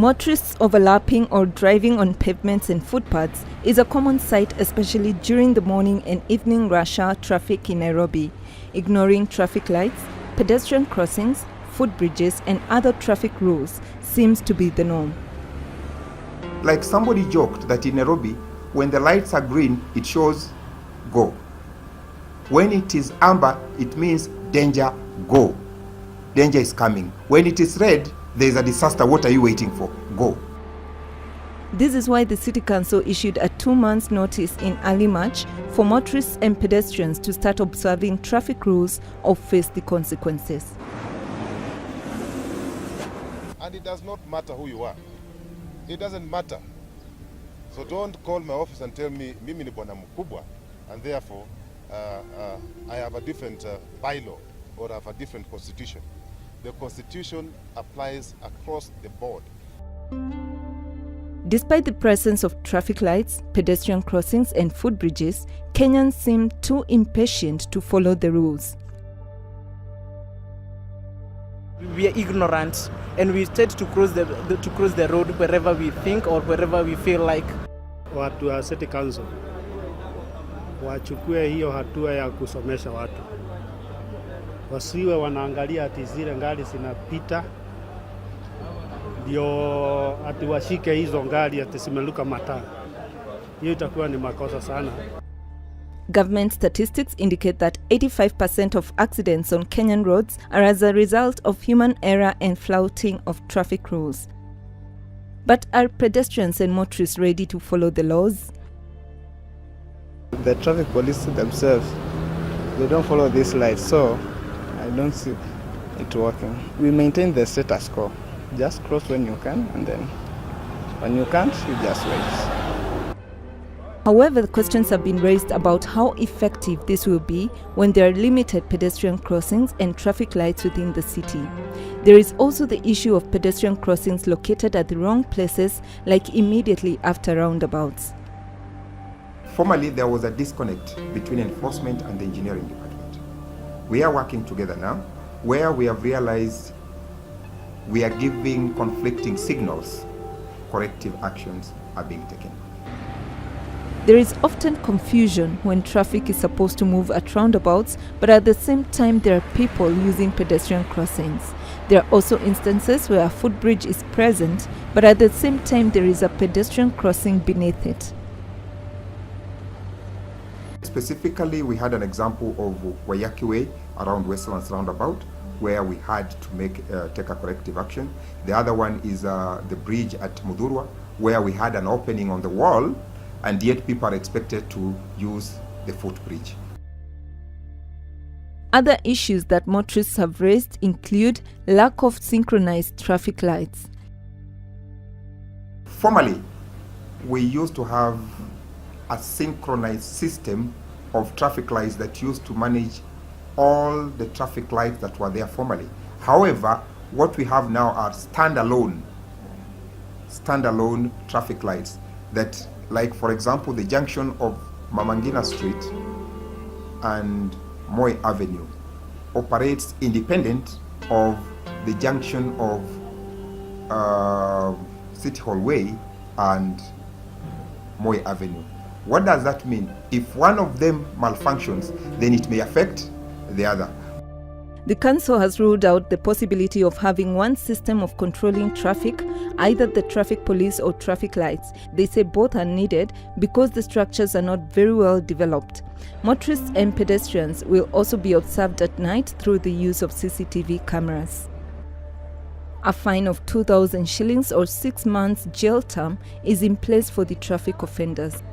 Motorists overlapping or driving on pavements and footpaths is a common sight, especially during the morning and evening rush hour traffic in Nairobi. Ignoring traffic lights, pedestrian crossings, footbridges and other traffic rules seems to be the norm. Like somebody joked that in Nairobi, when the lights are green, it shows go. When it is amber, it means danger, go. Danger is coming. When it is red, there is a disaster. What are you waiting for? Go. This is why the City Council issued a 2-month notice in early March for motorists and pedestrians to start observing traffic rules or face the consequences. And it does not matter who you are. It doesn't matter. So don't call my office and tell me mimi ni bwana mkubwa and therefore I have a different bylaw or I have a different constitution. The constitution applies across the board. Despite the presence of traffic lights, pedestrian crossings and footbridges, Kenyans seem too impatient to follow the rules. We are ignorant and we tend to cross the road wherever we think or wherever we feel like. Watu wa City Council wachukue hiyo hatua ya kusomesha watu. Wasiwe wanaangalia ati zile gari zinapita ndio ati washike hizo gari ati zimeluka mataa. Hiyo itakuwa ni makosa sana. Government statistics indicate that 85% of accidents on Kenyan roads are as a result of human error and flouting of traffic rules. But are pedestrians and motorists ready to follow the laws? The traffic police themselves, they don't follow these lights, so I don't see it working. We maintain the status quo. Just cross when you can, and then when you can't, you just wait. However, questions have been raised about how effective this will be when there are limited pedestrian crossings and traffic lights within the city. There is also the issue of pedestrian crossings located at the wrong places, like immediately after roundabouts. Formerly, there was a disconnect between enforcement and the engineering department. We are working together now, where we have realized we are giving conflicting signals. Corrective actions are being taken. There is often confusion when traffic is supposed to move at roundabouts, but at the same time there are people using pedestrian crossings. There are also instances where a footbridge is present, but at the same time there is a pedestrian crossing beneath it. Specifically, we had an example of Wayaki Way around Westlands roundabout, where we had to take a corrective action. The other one is the bridge at Mudurwa, where we had an opening on the wall, and yet people are expected to use the footbridge. Other issues that motorists have raised include lack of synchronized traffic lights. Formerly, we used to have a synchronized system of traffic lights that used to manage all the traffic lights that were there formerly. However, what we have now are standalone traffic lights that, like for example, the junction of Mamangina Street and Moi Avenue operates independent of the junction of City Hall Way and Moi Avenue. What does that mean? If one of them malfunctions, then it may affect the other. The council has ruled out the possibility of having one system of controlling traffic, either the traffic police or traffic lights. They say both are needed because the structures are not very well developed. Motorists and pedestrians will also be observed at night through the use of CCTV cameras. A fine of 2,000 shillings or 6 months jail term is in place for the traffic offenders.